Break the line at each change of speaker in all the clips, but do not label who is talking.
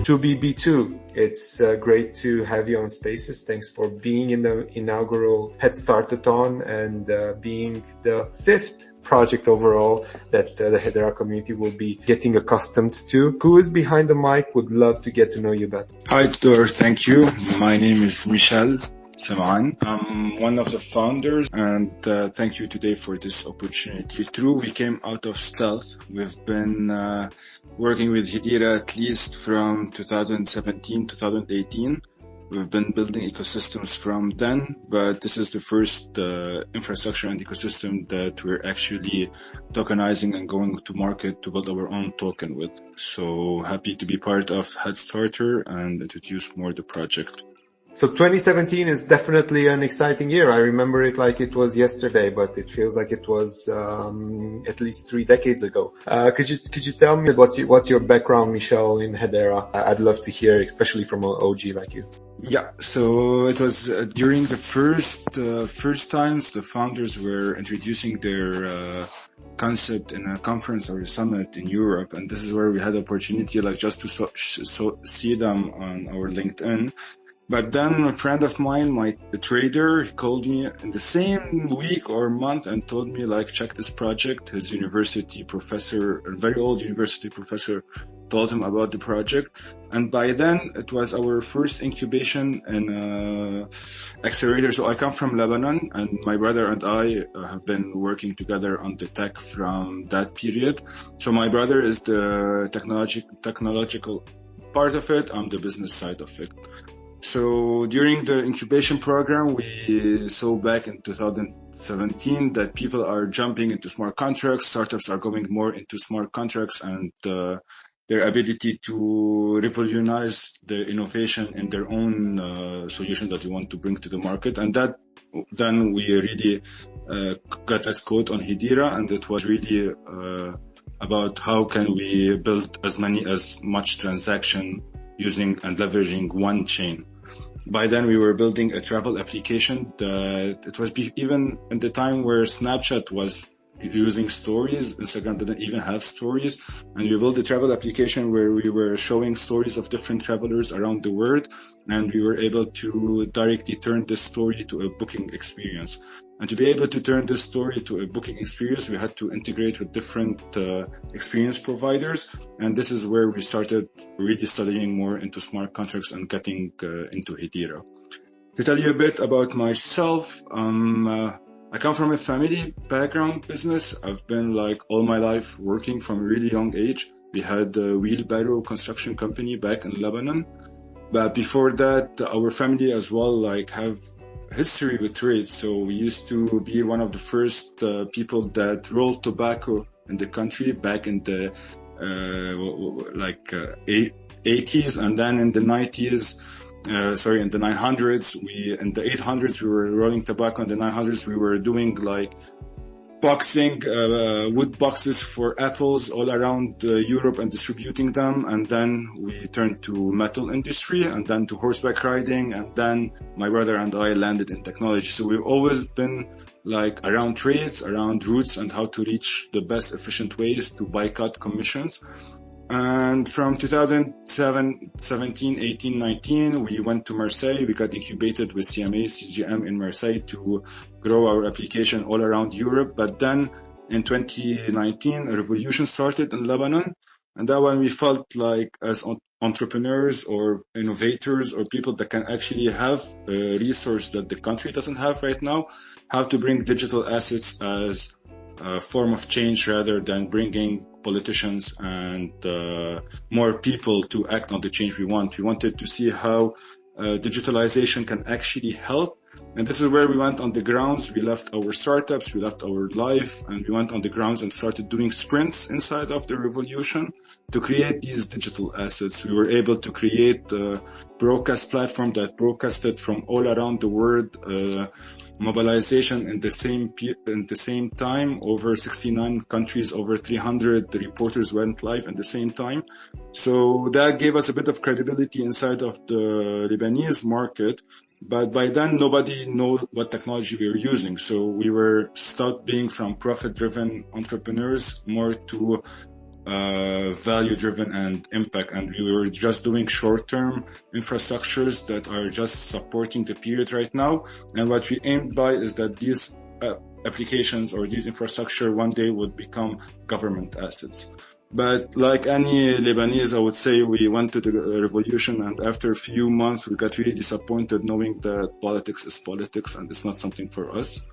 2BB2. It's great to have you on Spaces. Thanks for being in the inaugural HeadStartaThon and being the 5th project overall that the Headstarter community will be getting accustomed to. Who is behind the mic? Would love to get to know you better.
Hi, Tudor. Thank you. My name is Michel Saman. I'm one of the founders, and thank you today for this opportunity. True, we came out of stealth. We've been working with Headstarter at least from 2017, 2018. We've been building ecosystems from then, but this is the first infrastructure and ecosystem that we're actually tokenizing and going to market to build our own token with. So happy to be part of Headstarter and introduce more the project.
So 2017 is definitely an exciting year. I remember it like it was yesterday, but it feels like it was at least 3 decades ago. Could you tell me what's your background, Michel, in Headstarter? I'd love to hear, especially from an OG like you.
Yeah, so it was during the first times the founders were introducing their concept in a conference or a summit in Europe, and this is where we had the opportunity like just to see them on our LinkedIn. But then a friend of mine, the trader, he called me in the same week or month and told me like, check this project. His university professor, a very old university professor, told him about the project. And by then it was our first incubation and accelerator. So I come from Lebanon, and my brother and I have been working together on the tech from that period. So my brother is the technological part of it. I'm the business side of it. So during the incubation program, we saw back in 2017 that people are jumping into smart contracts. Startups are going more into smart contracts, and their ability to revolutionize the innovation in their own solution that we want to bring to the market. And that then we really got a quote on Headstarter, and it was really about how can we build as much transaction using and leveraging one chain. By then we were building a travel application that it was even in the time where Snapchat was using stories. Instagram didn't even have stories, and we built a travel application where we were showing stories of different travelers around the world, and we were able to directly turn this story to a booking experience. And to be able to turn this story to a booking experience, we had to integrate with different experience providers. And this is where we started really studying more into smart contracts and getting into Headstarter. To tell you a bit about myself, I come from a family background business. I've been like all my life working from a really young age. We had a wheelbarrow construction company back in Lebanon. But before that, our family as well have history with trade. So we used to be one of the first people that rolled tobacco in the country back in the 80s, and then in the 90s. In the 900s, in the 800s, we were rolling tobacco. In the 900s, we were doing boxing, wood boxes for apples all around Europe and distributing them. And then we turned to metal industry, and then to horseback riding. And then my brother and I landed in technology. So we've always been around trades, around routes, and how to reach the best efficient ways to boycott commissions. And from 2017, 18, 19, we went to Marseille. We got incubated with CMA, CGM in Marseille to grow our application all around Europe. But then in 2019, a revolution started in Lebanon. And that one we felt as entrepreneurs or innovators or people that can actually have a resource that the country doesn't have right now, how to bring digital assets as a form of change rather than bringing politicians and more people to act on the change we want. We wanted to see how digitalization can actually help. And this is where we went on the grounds. We left our startups, we left our life, and we went on the grounds and started doing sprints inside of the revolution to create these digital assets. We were able to create a broadcast platform that broadcasted from all around the world, mobilization in the same time. Over 69 countries, over 300 reporters went live at the same time. So that gave us a bit of credibility inside of the Lebanese market. But by then, nobody knew what technology we were using. So we were stopped being from profit-driven entrepreneurs more to value driven and impact, and we were just doing short-term infrastructures that are just supporting the period right now. And what we aimed by is that these applications or these infrastructure one day would become government assets. But like any Lebanese, I would say we went to the revolution, and after a few months we got really disappointed knowing that politics is politics and it's not something for us.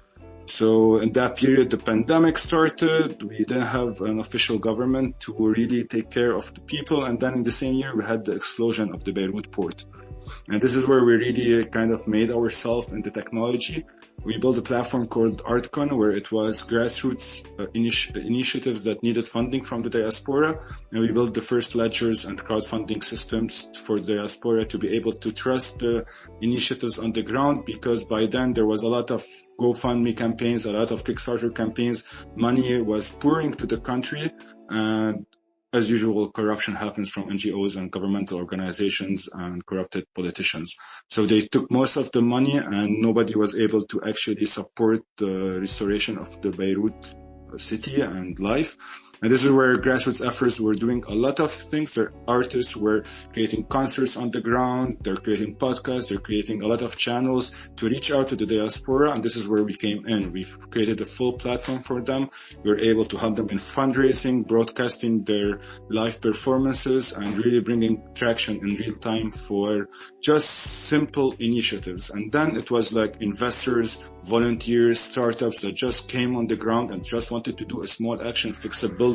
So in that period, the pandemic started. We didn't have an official government to really take care of the people. And then in the same year, we had the explosion of the Beirut port. And this is where we really kind of made ourselves in the technology. We built a platform called ArtCon, where it was grassroots initiatives that needed funding from the diaspora. And we built the first ledgers and crowdfunding systems for the diaspora to be able to trust the initiatives on the ground, because by then there was a lot of GoFundMe campaigns, a lot of Kickstarter campaigns. Money was pouring to the country, and as usual, corruption happens from NGOs and governmental organizations and corrupted politicians. So they took most of the money, and nobody was able to actually support the restoration of the Beirut city and life. And this is where grassroots efforts were doing a lot of things. Their artists were creating concerts on the ground. They're creating podcasts. They're creating a lot of channels to reach out to the diaspora. And this is where we came in. We've created a full platform for them. We were able to help them in fundraising, broadcasting their live performances, and really bringing traction in real time for just simple initiatives. And then it was like investors, volunteers, startups that just came on the ground and just wanted to do a small action, fix a building,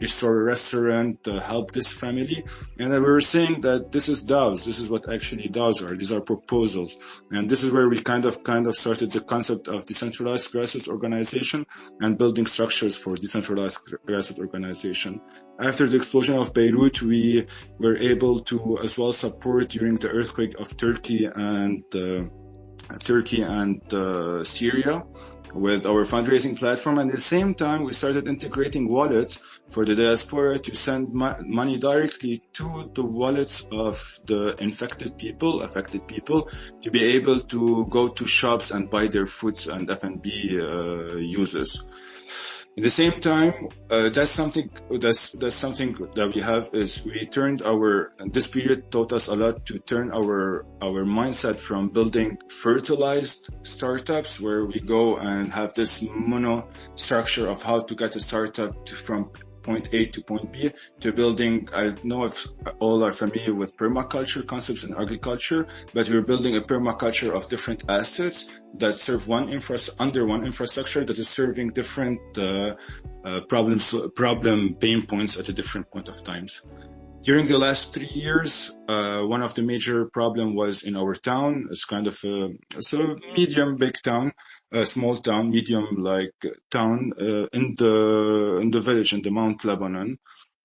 restore a restaurant, help this family. And then we were saying that this is DAOs. This is what actually DAOs are. These are proposals. And this is where we kind of started the concept of decentralized grassroots organization and building structures for decentralized grassroots organization. After the explosion of Beirut, we were able to as well support during the earthquake of Turkey and Syria with our fundraising platform. And at the same time, we started integrating wallets for the diaspora to send money directly to the wallets of the affected people, to be able to go to shops and buy their foods and F&B uses. At the same time, that's something that we have is we turned this period taught us a lot to turn our mindset from building fertilized startups, where we go and have this mono structure of how to get a startup from point A to point B, to building, I don't know if all are familiar with permaculture concepts in agriculture, but we're building a permaculture of different assets that serve under one infrastructure that is serving different problem pain points at a different point of times. During the last 3 years, one of the major problem was in our town. It's kind of it's a medium big town, a small town, medium like town in the village in the Mount Lebanon.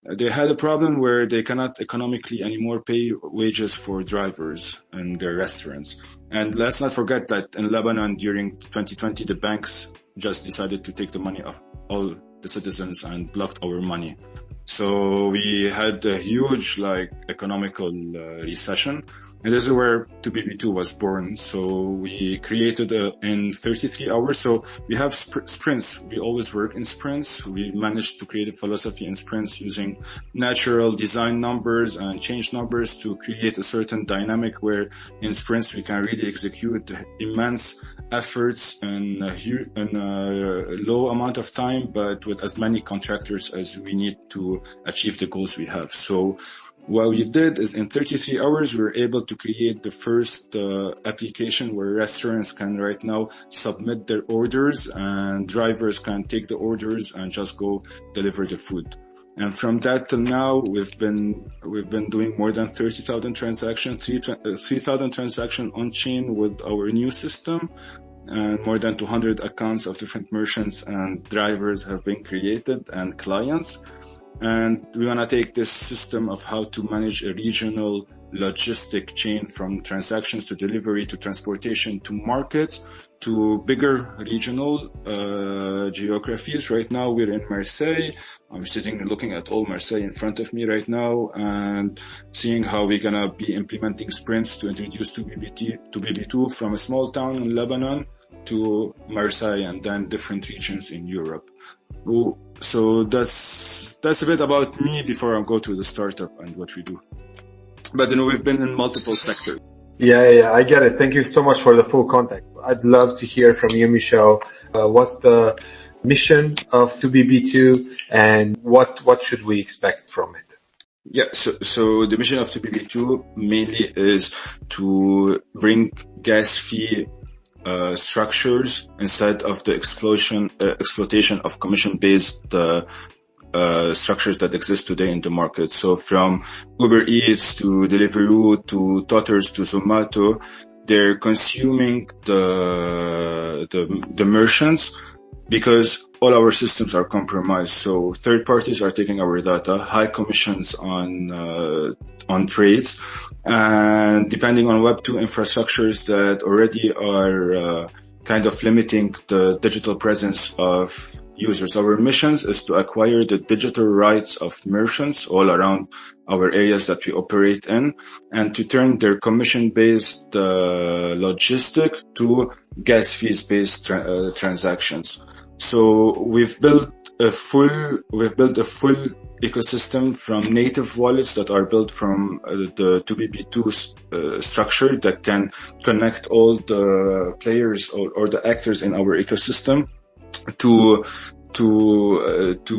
They had a problem where they cannot economically anymore pay wages for drivers in their restaurants. And let's not forget that in Lebanon during 2020, the banks just decided to take the money of all the citizens and blocked our money. So we had a huge economical recession, and this is where 2BB2 was born. So we created in 33 hours. So we have sprints. We always work in sprints. We managed to create a philosophy in sprints using natural design numbers and change numbers to create a certain dynamic where in sprints we can really execute immense efforts in a low amount of time, but with as many contractors as we need to achieve the goals we have. So what we did is in 33 hours, we were able to create the first application where restaurants can right now submit their orders and drivers can take the orders and just go deliver the food. And from that till now, we've been doing more than 30,000 transactions, 3,000 transactions on chain with our new system. And more than 200 accounts of different merchants and drivers have been created and clients. And we want to take this system of how to manage a regional logistic chain from transactions to delivery to transportation to markets to bigger regional geographies. Right now we're in Marseille. I'm sitting and looking at all Marseille in front of me right now and seeing how we're going to be implementing sprints to introduce 2BB2 from a small town in Lebanon to Marseille and then different regions in Europe. So that's that's a bit about me before I go to the startup and what we do. But we've been in multiple sectors.
Yeah, I get it. Thank you so much for the full context. I'd love to hear from you, Michel. What's the mission of 2BB2 and what should we expect from it?
Yeah, so the mission of 2BB2 mainly is to bring gas fee structures instead of the exploitation of commission-based structures that exist today in the market. So from Uber Eats to Deliveroo to Totters to Zomato, they're consuming the merchants because all our systems are compromised. So third parties are taking our data, high commissions on trades, and depending on Web2 infrastructures that already are kind of limiting the digital presence of users. Our mission is to acquire the digital rights of merchants all around our areas that we operate in and to turn their commission-based logistic to gas fees-based transactions. So we've built a full ecosystem from native wallets that are built from the 2BB2 structure that can connect all the players or the actors in our ecosystem to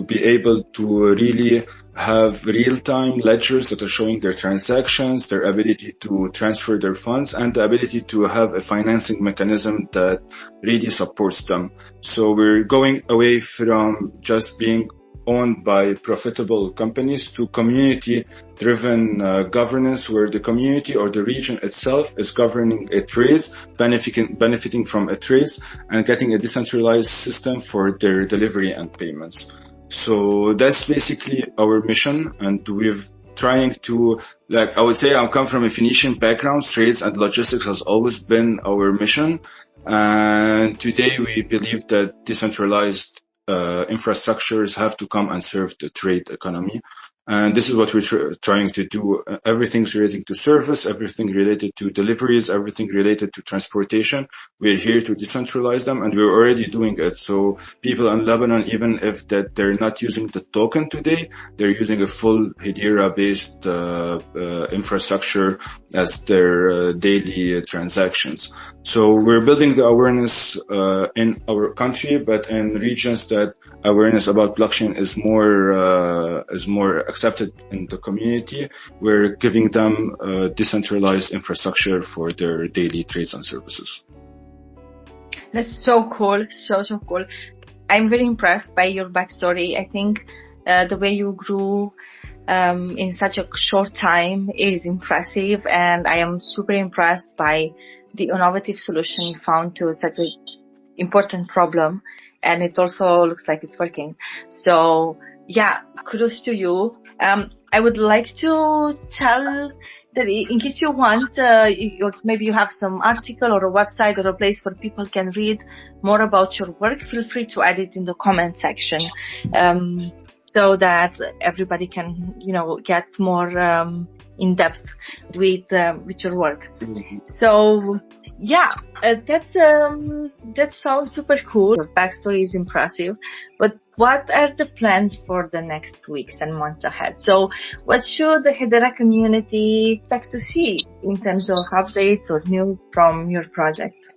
be able to really have real-time ledgers that are showing their transactions, their ability to transfer their funds, and the ability to have a financing mechanism that really supports them. So we're going away from just being owned by profitable companies to community-driven governance, where the community or the region itself is governing a trades, benefiting from a trades, and getting a decentralized system for their delivery and payments. So that's basically our mission, and we've trying to, like, I would say I come from a Phoenician background. Trades and logistics has always been our mission, and today we believe that decentralized infrastructures have to come and serve the trade economy. And this is what we're trying to do. Everything's relating to service, everything related to deliveries, everything related to transportation. We're here to decentralize them, and we're already doing it. So people in Lebanon, even if that they're not using the token today, they're using a full Hedera-based infrastructure as their daily transactions. So we're building the awareness in our country, but in regions that awareness about blockchain is more accepted in the community, we're giving them decentralized infrastructure for their daily trades and services.
That's so cool, so cool. I'm very impressed by your backstory. I think the way you grew in such a short time is impressive, and I am super impressed by the innovative solution you found to such an important problem, and it also looks like it's working. So yeah, kudos to you. I would like to tell that in case you want, or maybe you have some article or a website or a place where people can read more about your work, feel free to add it in the comment section, so that everybody can, get more in depth with your work.
Mm-hmm.
So yeah, that sounds super cool. Your backstory is impressive, but what are the plans for the next weeks and months ahead? So what should the Hedera community expect to see in terms of updates or news from your project?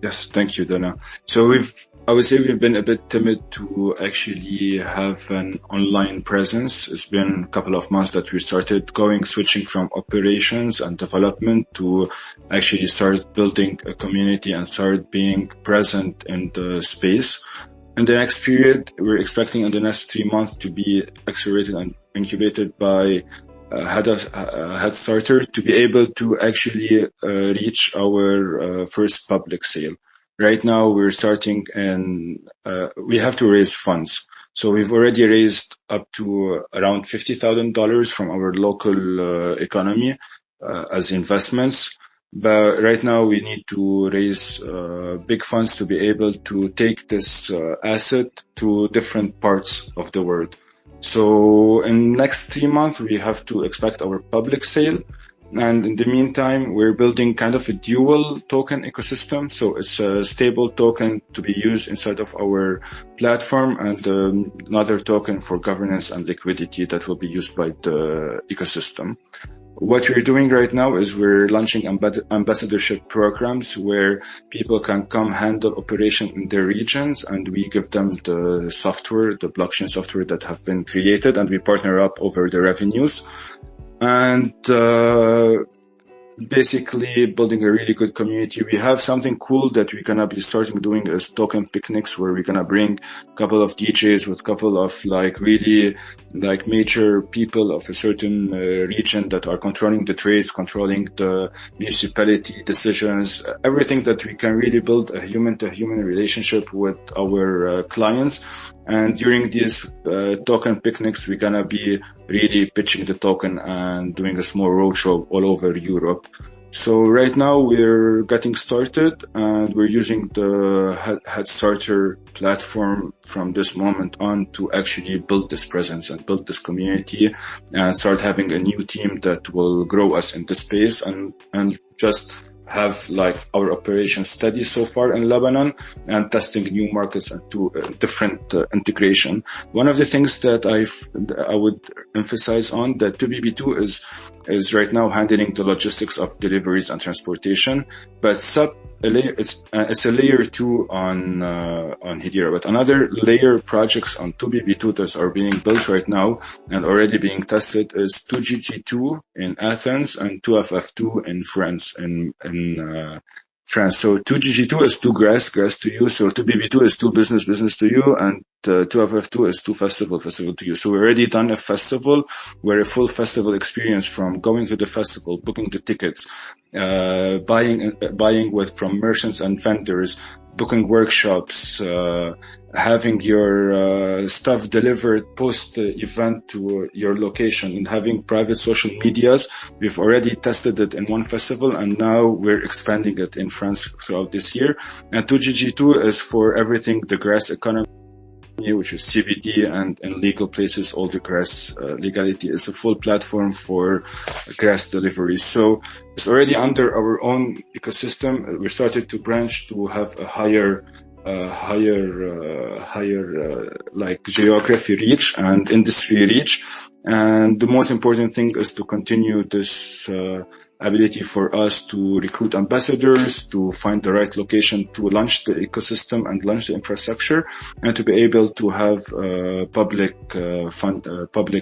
Yes, thank you, Dana. So I would say we've been a bit timid to actually have an online presence. It's been a couple of months that we started switching from operations and development to actually start building a community and start being present in the space. In the next period, we're expecting in the next 3 months to be accelerated and incubated by Headstarter to be able to actually reach our first public sale. Right now, we're starting and we have to raise funds. So we've already raised up to around $50,000 from our local economy as investments. But right now we need to raise big funds to be able to take this asset to different parts of the world. So in next 3 months, we have to expect our public sale. And in the meantime, we're building kind of a dual token ecosystem. So it's a stable token to be used inside of our platform, and another token for governance and liquidity that will be used by the ecosystem. What we're doing right now is we're launching ambassadorship programs where people can come handle operation in their regions, and we give them the software, the blockchain software that have been created, and we partner up over the revenues. And basically building a really good community. We have something cool that we're gonna be starting doing as token picnics, where we're gonna bring a couple of DJs with a couple of really major people of a certain region that are controlling the trades, controlling the municipality decisions, everything that we can really build a human-to-human relationship with our clients. And during these token picnics, we're gonna be really pitching the token and doing a small roadshow all over Europe. So right now we're getting started, and we're using the Headstarter platform from this moment on to actually build this presence and build this community and start having a new team that will grow us in the space and just have our operations steady so far in Lebanon and testing new markets and to different integration. One of the things that I would emphasize on that 2BB2 is right now handling the logistics of deliveries and transportation, but it's a layer 2 on Hedera, but another layer projects on 2BB2 that are being built right now and already being tested is 2GG2 in Athens and 2FF2 in France, in France. So 2GG2 is 2 grass to you. So 2BB2 is 2 business to you, and 2FF2 is 2 festival to you. So we already done a festival where a full festival experience, from going to the festival, booking the tickets, buying from merchants and vendors, booking workshops, having your stuff delivered post-event to your location, and having private social medias. We've already tested it in one festival, and now we're expanding it in France throughout this year. And 2GG2 is for everything the grass economy, which is CBD and in legal places, all the grass legality is a full platform for grass delivery. So it's already under our own ecosystem. We started to branch to have a higher geography reach and industry reach. And the most important thing is to continue this ability for us to recruit ambassadors, to find the right location to launch the ecosystem and launch the infrastructure, and to be able to have public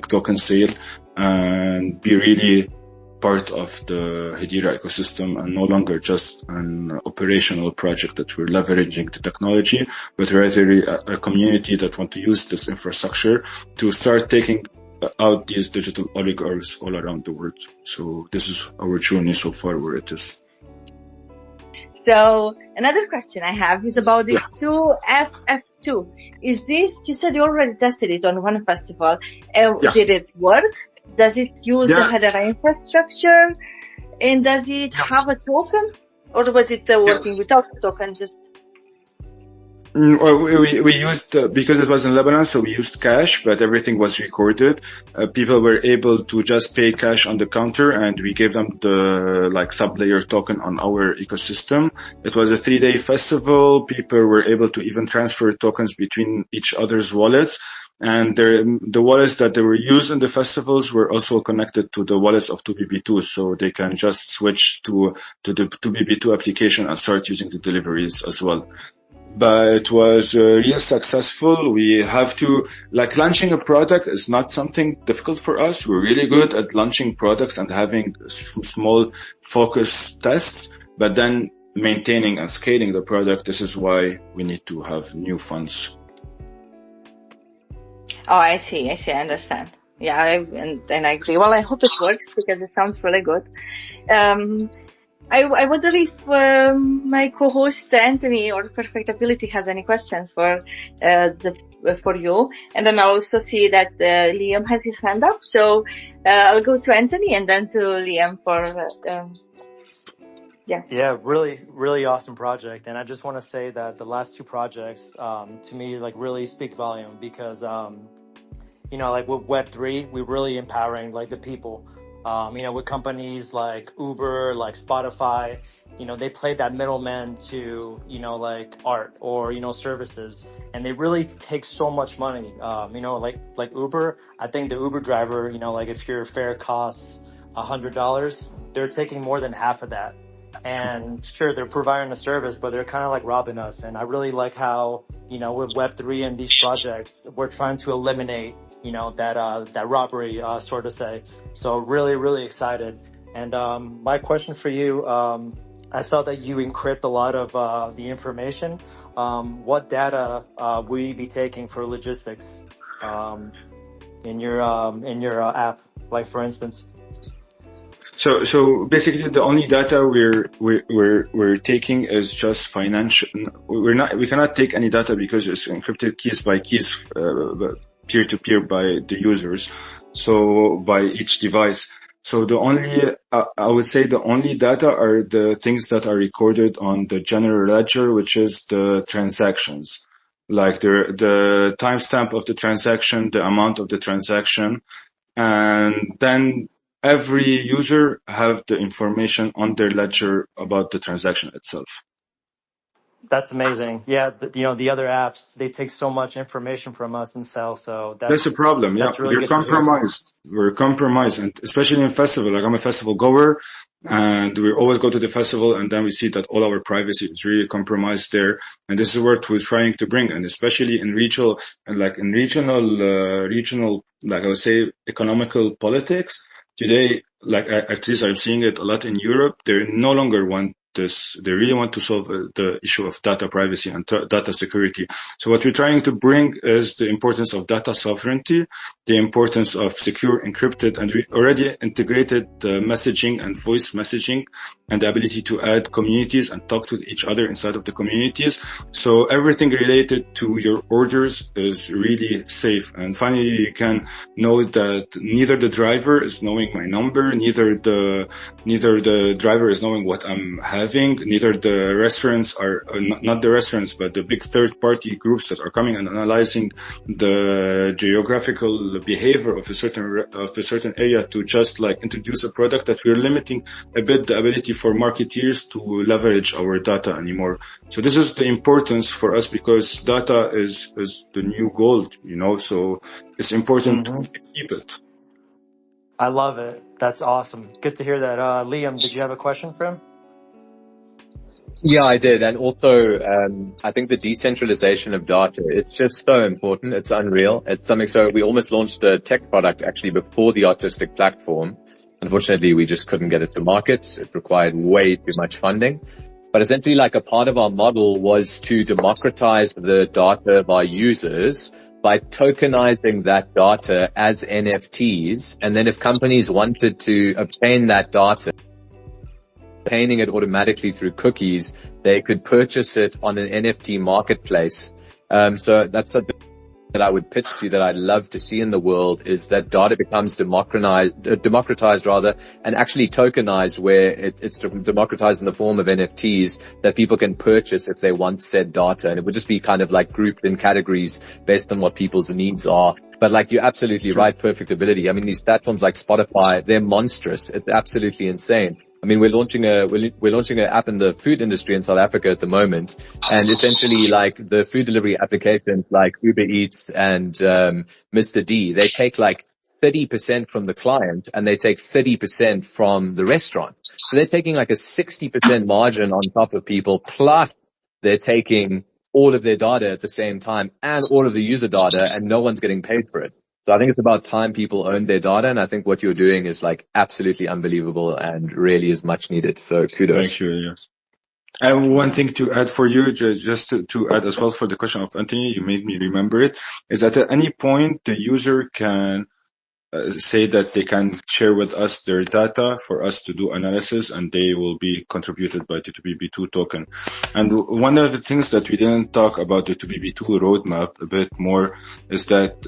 token sale and be really part of the Hedera ecosystem, and no longer just an operational project that we're leveraging the technology, but rather a community that want to use this infrastructure to start taking out these digital oligarchs all around the world. So this is our journey so far, where it is.
So another question I have is about the 2FF2. Is this, you said you already tested it on one festival. Did it work? Does it use the Hedera infrastructure? And does it have a token? Or was it working without a token, just...
We used, because it was in Lebanon, so we used cash, but everything was recorded. People were able to just pay cash on the counter, and we gave them the sub-layer token on our ecosystem. It was a 3-day festival. People were able to even transfer tokens between each other's wallets. And the wallets that they were used in the festivals were also connected to the wallets of 2BB2, so they can just switch to the 2BB2 application and start using the deliveries as well. But it was real successful. We have to, launching a product is not something difficult for us. We're really good at launching products and having small focus tests, but then maintaining and scaling the product. This is why we need to have new funds.
Oh, I see. I understand. Yeah, and I agree. Well, I hope it works because it sounds really good. I wonder if my co-host Anthony or Perfectability has any questions for you. And then I also see that Liam has his hand up. So I'll go to Anthony and then to Liam for
Yeah, really, really awesome project. And I just want to say that the last 2 projects, to me, really speak volume because, with Web3, we're really empowering, the people. With companies like Uber, like Spotify, they play that middleman to, like art or, services, and they really take so much money. Like Uber, I think the Uber driver, like if your fare costs $100, they're taking more than half of that. And sure, they're providing a service, but they're kind of like robbing us. And I really like how, with Web3 and these projects, we're trying to eliminate, that robbery, sort of say. So really, really excited. And, my question for you, I saw that you encrypt a lot of, the information. What data, will you be taking for logistics, in your app, like for instance?
So basically the only data we're taking is just financial. We cannot take any data because it's encrypted keys by keys, peer to peer by the users. So by each device. So the only, I would say the only data are the things that are recorded on the general ledger, which is the transactions, like the timestamp of the transaction, the amount of the transaction, and then every user have the information on their ledger about the transaction itself.
That's amazing. Yeah, the other apps, they take so much information from us and sell. So
that's a problem. Yeah,
really
we're compromised. We're compromised, and especially in festival. Like I'm a festival goer, and we always go to the festival, and then we see that all our privacy is really compromised there. And this is what we're trying to bring, and especially in regional, like I would say, economical politics. Today, like at least I'm seeing it a lot in Europe, they no longer want this. They really want to solve the issue of data privacy and data security. So what we're trying to bring is the importance of data sovereignty, the importance of secure, encrypted, and we already integrated messaging and voice messaging and the ability to add communities and talk to each other inside of the communities. So everything related to your orders is really safe. And finally, you can know that neither the driver is knowing my number, neither the driver is knowing what I'm having, neither the restaurants are, not the restaurants, but the big third-party groups that are coming and analyzing the geographical behavior of a certain area to just like introduce a product, that we're limiting a bit the ability for marketeers to leverage our data anymore. So this is the importance for us, because data is the new gold, so it's important to keep it.
I love it. That's awesome. Good to hear that. Liam, did you have a question for him?
Yeah, I did. And also, I think the decentralization of data, it's just so important. It's unreal. It's something, so we almost launched a tech product actually before the artistic platform. Unfortunately, we just couldn't get it to market. It required way too much funding. But essentially, like, a part of our model was to democratize the data of our users by tokenizing that data as NFTs. And then if companies wanted to obtain that data, obtaining it automatically through cookies, they could purchase it on an NFT marketplace. So that's something that I would pitch to, that I'd love to see in the world, is that data becomes democratized rather, and actually tokenized, where it's democratized in the form of NFTs that people can purchase if they want said data. And it would just be kind of like grouped in categories based on what people's needs are. But like, you're absolutely right, perfectibility. I mean, these platforms like Spotify, they're monstrous. It's absolutely insane. I mean, we're launching an app in the food industry in South Africa at the moment, and essentially, like, the food delivery applications like Uber Eats and Mr. D, they take like 30% from the client and they take 30% from the restaurant. So they're taking like a 60% margin on top of people, plus they're taking all of their data at the same time and all of the user data, and no one's getting paid for it. So I think it's about time people own their data, and I think what you're doing is like absolutely unbelievable and really is much needed. So kudos.
Thank you. Yes. And one thing to add for you, just to add as well for the question of Anthony, you made me remember it, is that at any point the user can say that they can share with us their data for us to do analysis, and they will be contributed by the 2BB2 token. And one of the things that we didn't talk about the 2BB2 roadmap a bit more is that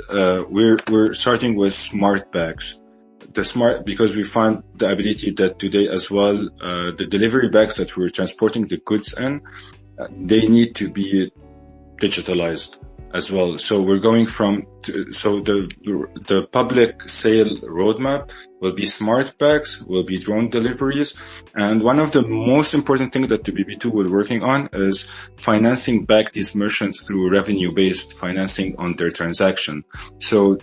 we're starting with smart bags. Because we found the ability that today as well, the delivery bags that we're transporting the goods in, they need to be digitalized. as well. So we're going so the public sale roadmap will be smart packs, will be drone deliveries. And one of the most important things that the BB2 we're working on is financing back these merchants through revenue-based financing on their transaction. So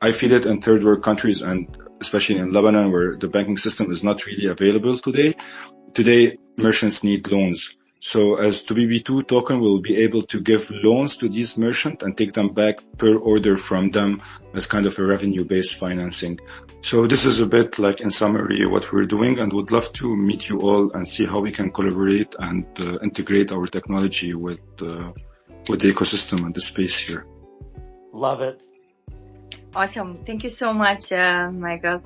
I feel it in third world countries, and especially in Lebanon, where the banking system is not really available today. Today, merchants need loans. So as the BB2 token, we'll be able to give loans to these merchants and take them back per order from them as kind of a revenue-based financing. So this is a bit like, in summary, what we're doing, and would love to meet you all and see how we can collaborate and integrate our technology with the ecosystem and the space here.
Love it.
Awesome. Thank you so much, Michael.